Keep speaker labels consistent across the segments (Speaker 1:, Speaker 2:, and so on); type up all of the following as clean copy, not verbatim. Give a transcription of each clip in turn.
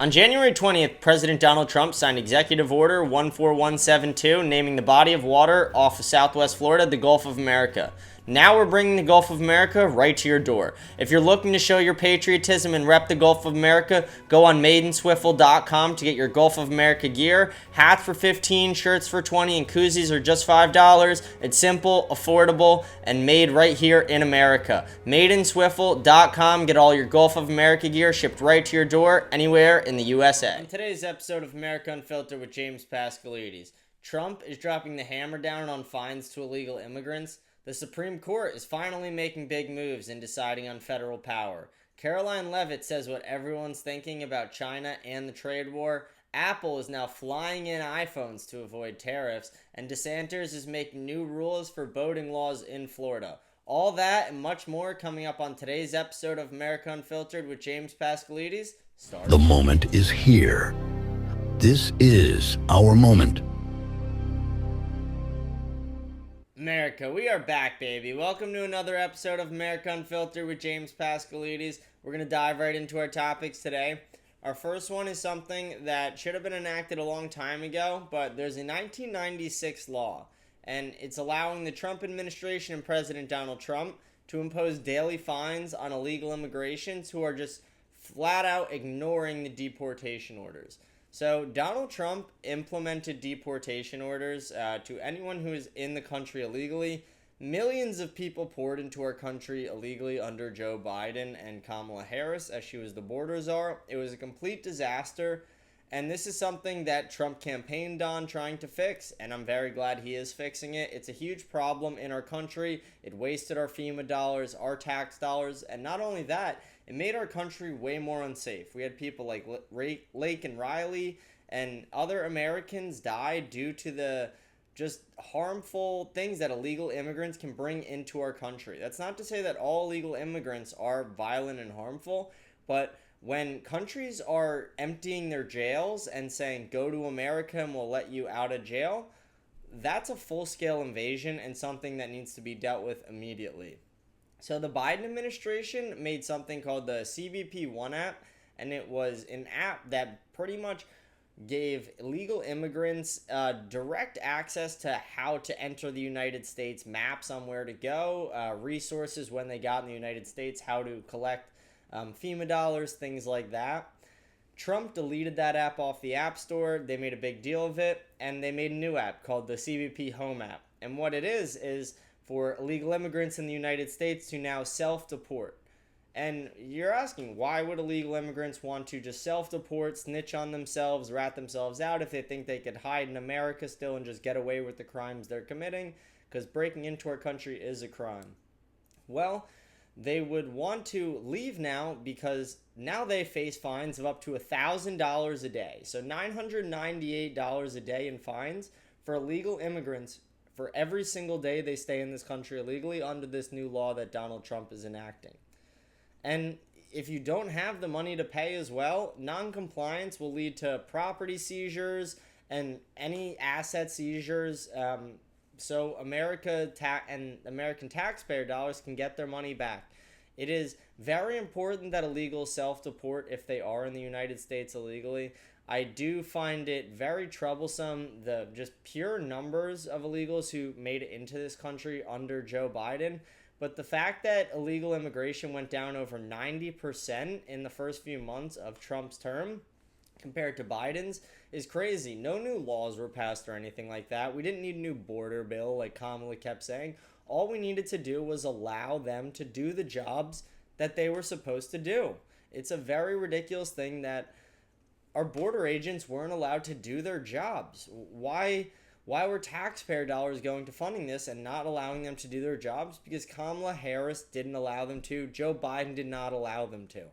Speaker 1: On January 20th, President Donald Trump signed Executive Order 14172, naming the body of water off of Southwest Florida the Gulf of America. Now we're bringing the Gulf of America right to your door. If you're looking to show your patriotism and rep the Gulf of America, go on madeInswiffle.com to get your Gulf of America gear. Hats for $15, shirts for $20, and koozies are just $5. It's simple, affordable, and made right here in America. MadeInswiffle.com. Get all your Gulf of America gear shipped right to your door anywhere in the USA. In today's episode of America Unfiltered with James Pascalides, Trump is dropping the hammer down on fines to illegal immigrants. The Supreme Court is finally making big moves in deciding on federal power. Caroline Leavitt says what everyone's thinking about China and the trade war. Apple is now flying in iPhones to avoid tariffs, and DeSantis is making new rules for boating laws in Florida. All that and much more coming up on today's episode of America Unfiltered with James Pascalides.
Speaker 2: The moment is here. This is our moment.
Speaker 1: America, we are back, baby. Welcome to another episode of America Unfiltered with James Pascalides. We're going to dive right into our topics today. Our first one is something that should have been enacted a long time ago, but there's a 1996 law, and it's allowing the Trump administration and President Donald Trump to impose daily fines on illegal immigrants who are just flat out ignoring the deportation orders. So Donald Trump implemented deportation orders to anyone who is in the country illegally. Millions of people poured into our country illegally under Joe Biden and Kamala Harris as she was the border czar. It was a complete disaster, and this is something that Trump campaigned on trying to fix, and I'm very glad he is fixing it. It's a huge problem in our country. It wasted our FEMA dollars, our tax dollars, and not only that, it made our country way more unsafe. We had people like Lake and Riley and other Americans die due to the just harmful things that illegal immigrants can bring into our country. That's not to say that all illegal immigrants are violent and harmful, but when countries are emptying their jails and saying, go to America and we'll let you out of jail, that's a full-scale invasion and something that needs to be dealt with immediately. So the Biden administration made something called the CBP-1 app, and it was an app that pretty much gave illegal immigrants direct access to how to enter the United States, maps on where to go, resources when they got in the United States, how to collect FEMA dollars, things like that. Trump deleted that app off the App Store. They made a big deal of it, and they made a new app called the CBP Home app. And what it is for illegal immigrants in the United States to now self-deport. And you're asking, why would illegal immigrants want to just self-deport, snitch on themselves, rat themselves out if they think they could hide in America still and just get away with the crimes they're committing? Because breaking into our country is a crime. Well, they would want to leave now because now they face fines of up to $1,000 a day. So $998 a day in fines for illegal immigrants for every single day they stay in this country illegally under this new law that Donald Trump is enacting. And if you don't have the money to pay as well, non-compliance will lead to property seizures and any asset seizures. So American taxpayer dollars can get their money back. It is very important that illegals self-deport if they are in the United States illegally. I do find it very troublesome, the just pure numbers of illegals who made it into this country under Joe Biden. But the fact that illegal immigration went down over 90% in the first few months of Trump's term compared to Biden's is crazy. No new laws were passed or anything like that. We didn't need a new border bill like Kamala kept saying. All we needed to do was allow them to do the jobs that they were supposed to do. It's a very ridiculous thing that our border agents weren't allowed to do their jobs. Why were taxpayer dollars going to funding this and not allowing them to do their jobs? Because Kamala Harris didn't allow them to. Joe Biden did not allow them to.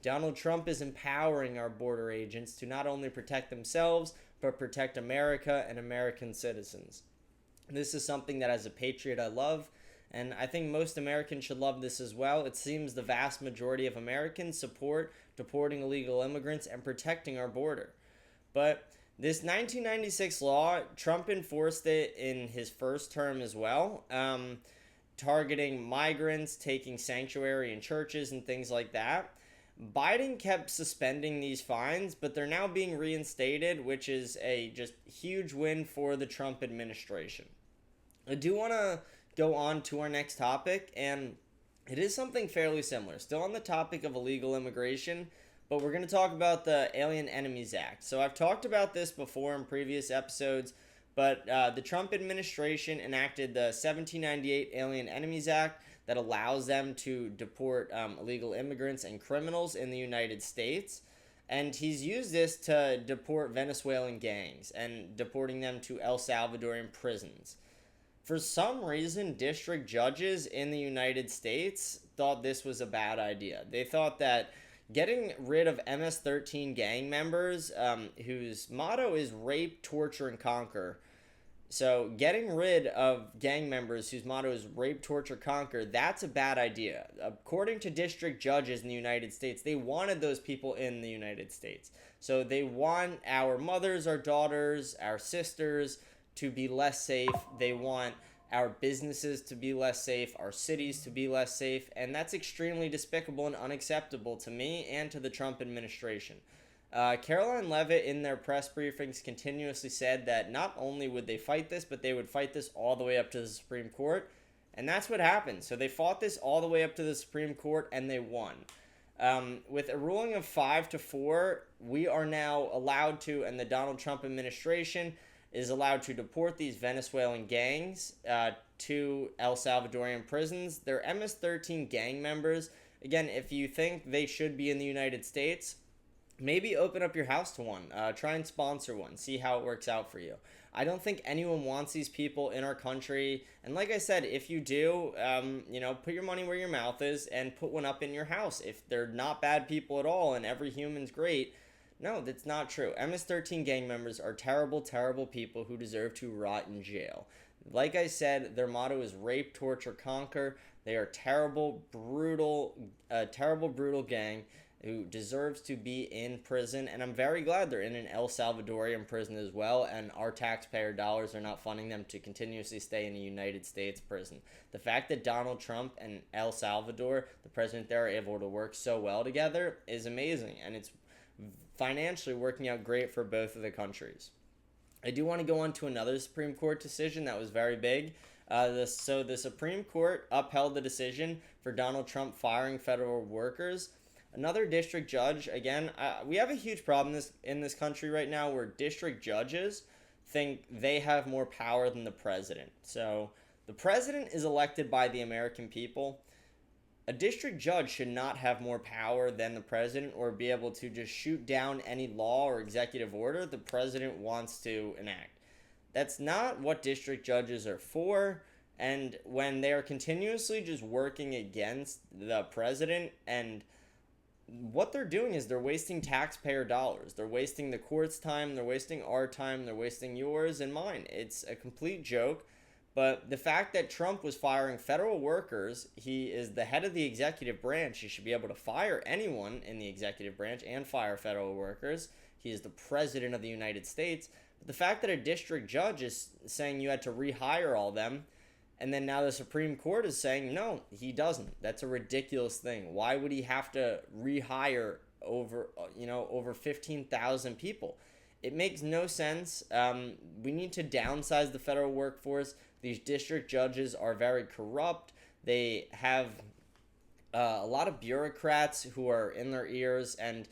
Speaker 1: Donald Trump is empowering our border agents to not only protect themselves, but protect America and American citizens. This is something that as a patriot I love, and I think most Americans should love this as well. It seems the vast majority of Americans support deporting illegal immigrants and protecting our border. But this 1996 law, Trump enforced it in his first term as well, targeting migrants, taking sanctuary in churches and things like that. Biden kept suspending these fines, but they're now being reinstated, which is a just huge win for the Trump administration. I do want to go on to our next topic, and it is something fairly similar. Still on the topic of illegal immigration, but we're going to talk about the Alien Enemies Act. So I've talked about this before in previous episodes, but the Trump administration enacted the 1798 Alien Enemies Act that allows them to deport illegal immigrants and criminals in the United States. And he's used this to deport Venezuelan gangs and deporting them to El Salvadorian prisons. For some reason, district judges in the United States thought this was a bad idea. They thought that getting rid of MS-13 gang members, whose motto is rape, torture, and conquer. So getting rid of gang members whose motto is rape, torture, conquer, that's a bad idea. According to district judges in the United States, they wanted those people in the United States. So they want our mothers, our daughters, our sisters to be less safe. They want our businesses to be less safe, our cities to be less safe, and that's extremely despicable and unacceptable to me and to the Trump administration. Caroline Leavitt in their press briefings continuously said that not only would they fight this, but they would fight this all the way up to the Supreme Court, and that's what happened. So they fought this all the way up to the Supreme Court, and they won. With a ruling of 5-4, we are now allowed to, and the Donald Trump administration is allowed to deport these Venezuelan gangs to El Salvadorian prisons. They're MS-13 gang members. Again, if you think they should be in the United States, maybe open up your house to one. Try and sponsor one. See how it works out for you. I don't think anyone wants these people in our country. And like I said, if you do, put your money where your mouth is and put one up in your house. If they're not bad people at all and every human's great, no, that's not true. MS-13 gang members are terrible, terrible people who deserve to rot in jail. Like I said, their motto is rape, torture, conquer. They are terrible, brutal gang who deserves to be in prison, and I'm very glad they're in an El Salvadorian prison as well, and our taxpayer dollars are not funding them to continuously stay in a United States prison. The fact that Donald Trump and El Salvador, the president there, are able to work so well together is amazing, and it's financially working out great for both of the countries. I do want to go on to another Supreme Court decision that was very big. The Supreme Court upheld the decision for Donald Trump firing federal workers. Another district judge, again, we have a huge problem in this country right now where district judges think they have more power than the president. So the president is elected by the American people. A district judge should not have more power than the president or be able to just shoot down any law or executive order the president wants to enact. That's not what district judges are for. And when they are continuously just working against the president, and what they're doing is they're wasting taxpayer dollars. They're wasting the court's time. They're wasting our time. They're wasting yours and mine. It's a complete joke. But the fact that Trump was firing federal workers, he is the head of the executive branch. He should be able to fire anyone in the executive branch and fire federal workers. He is the president of the United States. But the fact that a district judge is saying you had to rehire all them, and then now the Supreme Court is saying, no, he doesn't. That's a ridiculous thing. Why would he have to rehire over 15,000 people? It makes no sense. We need to downsize the federal workforce. These district judges are very corrupt. They have a lot of bureaucrats who are in their ears, and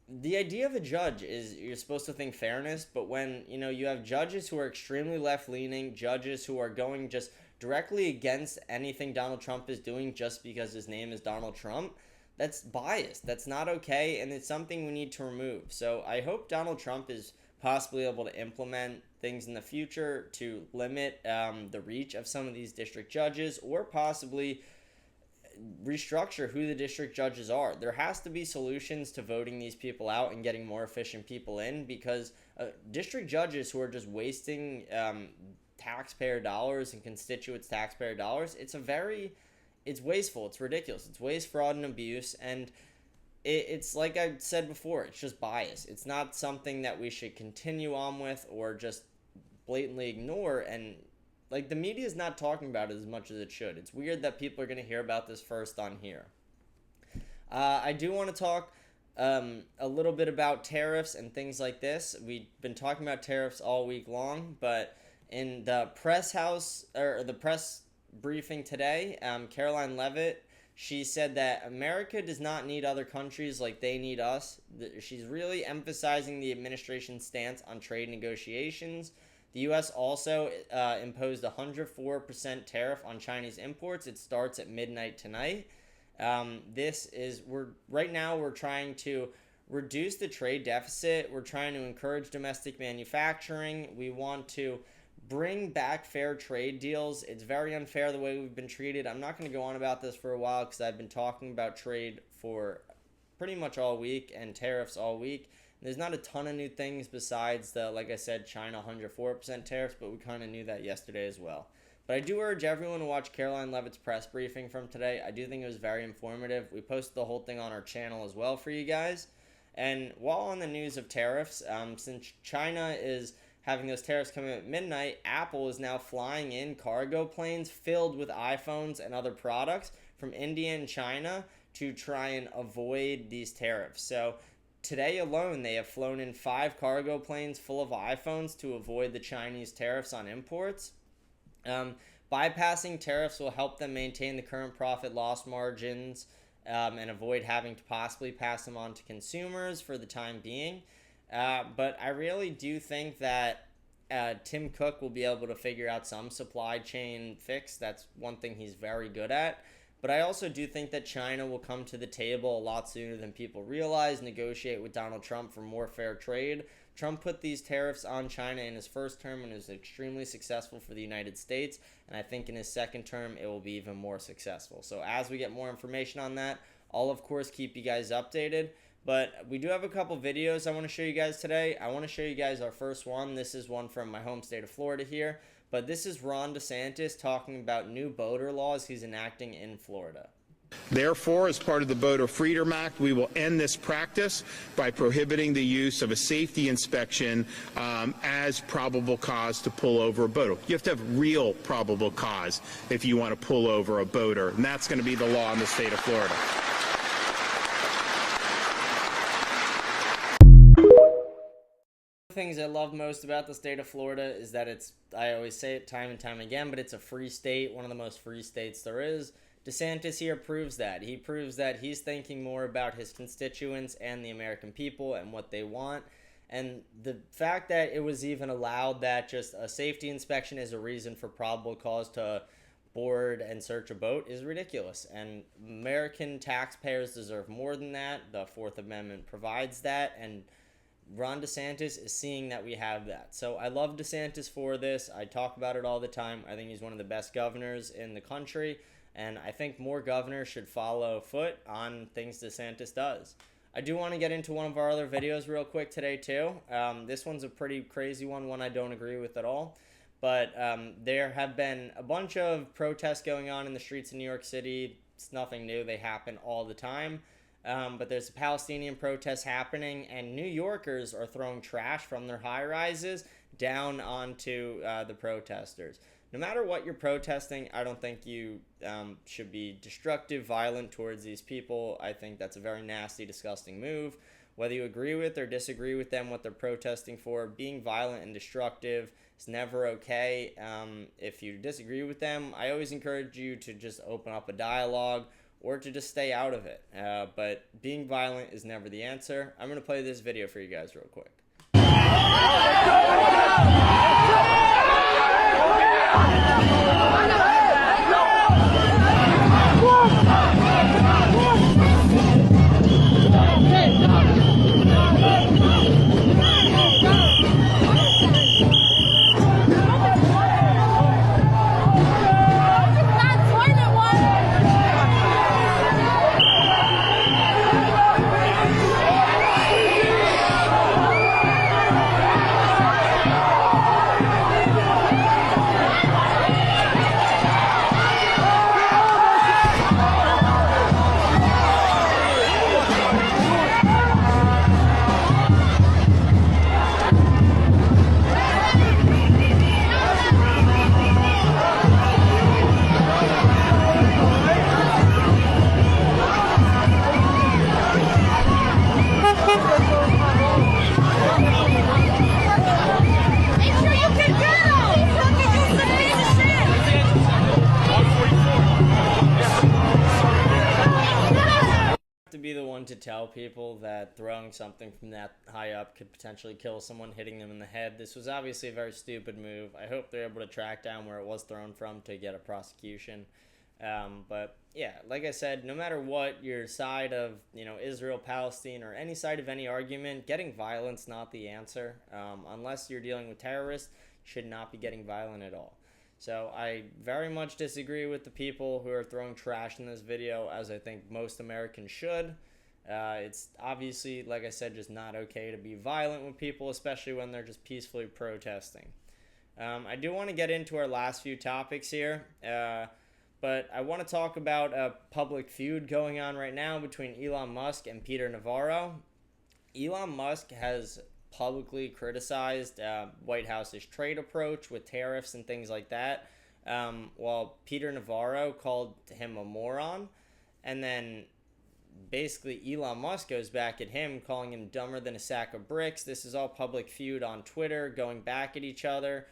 Speaker 1: the idea of a judge is you're supposed to think fairness, but when you have judges who are extremely left-leaning, judges who are going just directly against anything Donald Trump is doing just because his name is Donald Trump, that's biased. That's not okay, and it's something we need to remove. So I hope Donald Trump is possibly able to implement things in the future to limit the reach of some of these district judges, or possibly restructure who the district judges are. There has to be solutions to voting these people out and getting more efficient people in, because district judges who are just wasting taxpayer dollars and constituents' taxpayer dollars, it's wasteful. It's ridiculous. It's waste, fraud, and abuse, and it's like I said before, it's just bias. It's not something that we should continue on with or just blatantly ignore, and the media is not talking about it as much as it should. It's weird that people are going to hear about this first on here. I do want to talk a little bit about tariffs and things like this. We've been talking about tariffs all week long, but in the press briefing today, Caroline Leavitt, she said that America does not need other countries like they need us. She's really emphasizing the administration's stance on trade negotiations. The U.S. also imposed a 104% tariff on Chinese imports. It starts at midnight tonight. Right now we're trying to reduce the trade deficit. We're trying to encourage domestic manufacturing. We want to bring back fair trade deals. It's very unfair the way we've been treated. I'm not going to go on about this for a while because I've been talking about trade for pretty much all week and tariffs all week. There's not a ton of new things besides the, like I said, China 104% tariffs, but we kind of knew that yesterday as well. But I do urge everyone to watch Caroline Leavitt's press briefing from today. I do think it was very informative. We posted the whole thing on our channel as well for you guys. And while on the news of tariffs, since China is having those tariffs coming at midnight, Apple is now flying in cargo planes filled with iPhones and other products from India and China to try and avoid these tariffs. So today alone, they have flown in 5 cargo planes full of iPhones to avoid the Chinese tariffs on imports. Bypassing tariffs will help them maintain the current profit loss margins and avoid having to possibly pass them on to consumers for the time being. But I really do think that Tim Cook will be able to figure out some supply chain fix. That's one thing he's very good at. But I also do think that China will come to the table a lot sooner than people realize, negotiate with Donald Trump for more fair trade. Trump put these tariffs on China in his first term and it was extremely successful for the United States. And I think in his second term, it will be even more successful. So as we get more information on that, I'll, of course, keep you guys updated. But we do have a couple videos I want to show you guys today. I want to show you guys our first one. This is one from my home state of Florida here. But this is Ron DeSantis talking about new voter laws he's enacting in Florida.
Speaker 3: Therefore, as part of the Voter Freedom Act, we will end this practice by prohibiting the use of a safety inspection as probable cause to pull over a voter. You have to have real probable cause if you want to pull over a voter, and that's going to be the law in the state of Florida.
Speaker 1: Things I love most about the state of Florida is that I always say it time and time again, but it's a free state, one of the most free states there is. DeSantis here proves that. He proves that he's thinking more about his constituents and the American people and what they want. And the fact that it was even allowed that just a safety inspection is a reason for probable cause to board and search a boat is ridiculous. And American taxpayers deserve more than that. The Fourth Amendment provides that, and Ron DeSantis is seeing that we have that. So I love DeSantis for this. I talk about it all the time. I think he's one of the best governors in the country, and I think more governors should follow foot on things DeSantis does. I do want to get into one of our other videos real quick today too. This one's a pretty crazy one I don't agree with at all. But there have been a bunch of protests going on in the streets of New York City. It's nothing new. They happen all the time. But there's a Palestinian protest happening, and New Yorkers are throwing trash from their high-rises down onto the protesters. No matter what you're protesting, I don't think you should be destructive, violent towards these people. I think that's a very nasty, disgusting move. Whether you agree with or disagree with them, what they're protesting for, being violent and destructive is never okay. If you disagree with them, I always encourage you to just open up a dialogue or to just stay out of it. But being violent is never the answer. I'm going to play this video for you guys real quick. tell people that throwing something from that high up could potentially kill someone, hitting them in the head. This was obviously a very stupid move. I hope they're able to track down where it was thrown from to get a prosecution. But yeah, like I said, no matter what your side of, Israel, Palestine, or any side of any argument, getting violence not the answer. Unless you're dealing with terrorists, you should not be getting violent at all. So I very much disagree with the people who are throwing trash in this video, as I think most Americans should. It's obviously, like I said, just not okay to be violent with people, especially when they're just peacefully protesting. I do want to get into our last few topics here, but I want to talk about a public feud going on right now between Elon Musk and Peter Navarro. Elon Musk has publicly criticized White House's trade approach with tariffs and things like that, while Peter Navarro called him a moron. And then basically Elon Musk goes back at him, calling him dumber than a sack of bricks. This is all public feud on Twitter, going back at each other.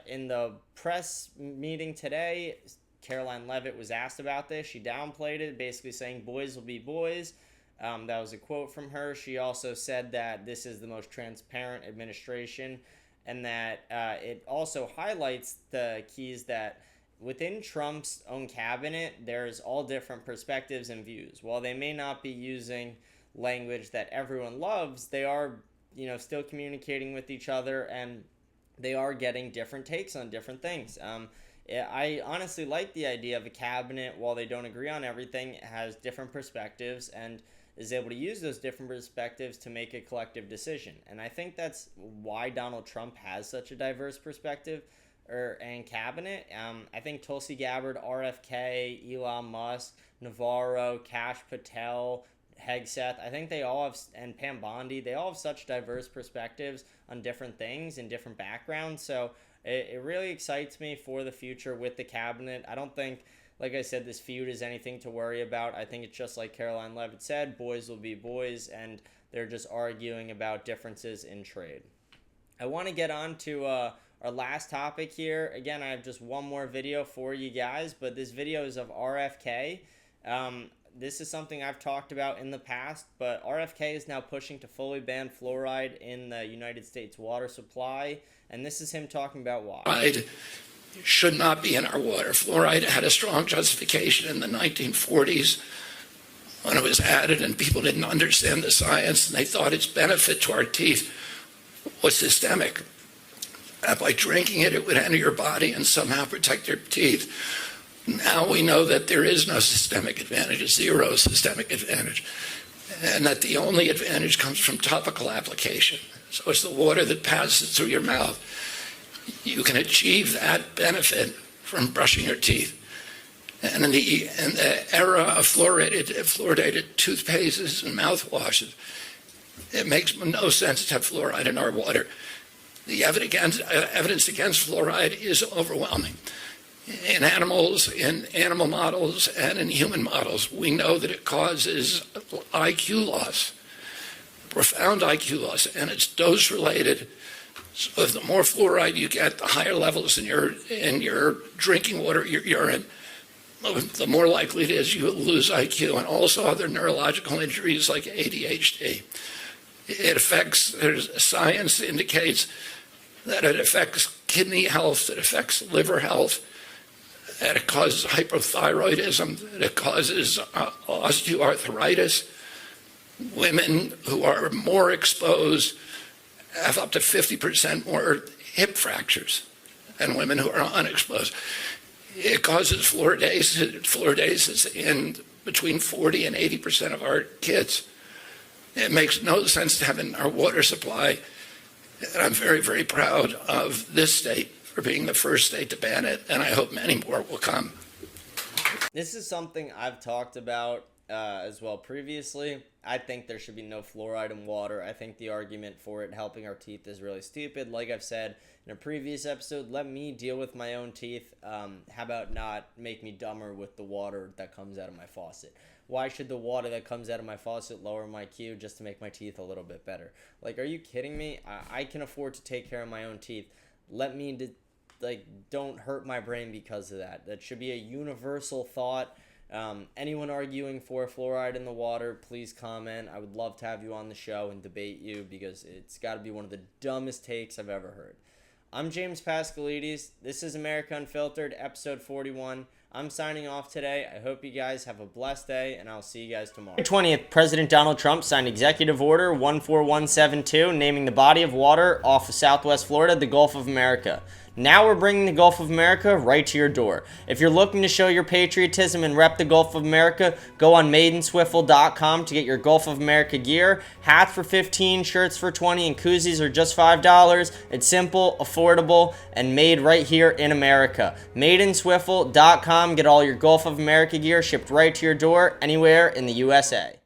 Speaker 1: In the press meeting today, Caroline Leavitt was asked about this. She downplayed it, basically saying boys will be boys. That was a quote from her. She also said that this is the most transparent administration, and that it also highlights the keys that within Trump's own cabinet, there's all different perspectives and views. While they may not be using language that everyone loves, they are, still communicating with each other, and they are getting different takes on different things. I honestly like the idea of a cabinet, while they don't agree on everything, has different perspectives and is able to use those different perspectives to make a collective decision. And I think that's why Donald Trump has such a diverse perspective and cabinet. I think Tulsi Gabbard, RFK, Elon Musk, Navarro, Kash Patel, Hegseth, I think they all have, and Pam Bondi, they all have such diverse perspectives on different things and different backgrounds. So it really excites me for the future with the cabinet. I don't think, like I said, this feud is anything to worry about. I think it's just like Caroline Leavitt said, boys will be boys, and they're just arguing about differences in trade. I want to get on to our last topic here. Again, I have just one more video for you guys, but this video is of RFK. This is something I've talked about in the past, but RFK is now pushing to fully ban fluoride in the United States water supply, and this is him talking about why.
Speaker 4: Fluoride should not be in our water. Fluoride had a strong justification in the 1940s when it was added, and people didn't understand the science, and they thought its benefit to our teeth was systemic. That by drinking it, it would enter your body and somehow protect your teeth. Now we know that there is no systemic advantage, zero systemic advantage, and that the only advantage comes from topical application. So it's the water that passes through your mouth. You can achieve that benefit from brushing your teeth. And in the era of fluoridated toothpastes and mouthwashes, it makes no sense to have fluoride in our water. The evidence against fluoride is overwhelming. In animals, in animal models, and in human models, we know that it causes IQ loss, profound IQ loss, and it's dose-related. So if the more fluoride you get, the higher levels in your drinking water, your urine, the more likely it is you will lose IQ and also other neurological injuries like ADHD. It affects, science indicates that it affects kidney health, it affects liver health, that it causes hypothyroidism, that it causes osteoarthritis. Women who are more exposed have up to 50% more hip fractures than women who are unexposed. It causes fluoridasis in between 40 and 80% of our kids. It makes no sense to have in our water supply. And I'm very, very proud of this state for being the first state to ban it, and I hope many more will come.
Speaker 1: This is something I've talked about as well previously. I think there should be no fluoride in water. I think the argument for it helping our teeth is really stupid. Like I've said in a previous episode, let me deal with my own teeth. How about not make me dumber with the water that comes out of my faucet? Why should the water that comes out of my faucet lower my IQ just to make my teeth a little bit better? Like, are you kidding me? I can afford to take care of my own teeth. Let me, don't hurt my brain because of that. That should be a universal thought. Anyone arguing for fluoride in the water, please comment. I would love to have you on the show and debate you because it's got to be one of the dumbest takes I've ever heard. I'm James Pascalides. This is America Unfiltered, episode 41. I'm signing off today. I hope you guys have a blessed day, and I'll see you guys tomorrow. 20th, President Donald Trump signed Executive Order 14172, naming the body of water off of Southwest Florida the Gulf of America. Now we're bringing the Gulf of America right to your door. If you're looking to show your patriotism and rep the Gulf of America, go on madeInswiffle.com to get your Gulf of America gear. Hats for $15, shirts for $20, and koozies are just $5. It's simple, affordable, and made right here in America. MadeInswiffle.com. Get all your Gulf of America gear shipped right to your door anywhere in the USA.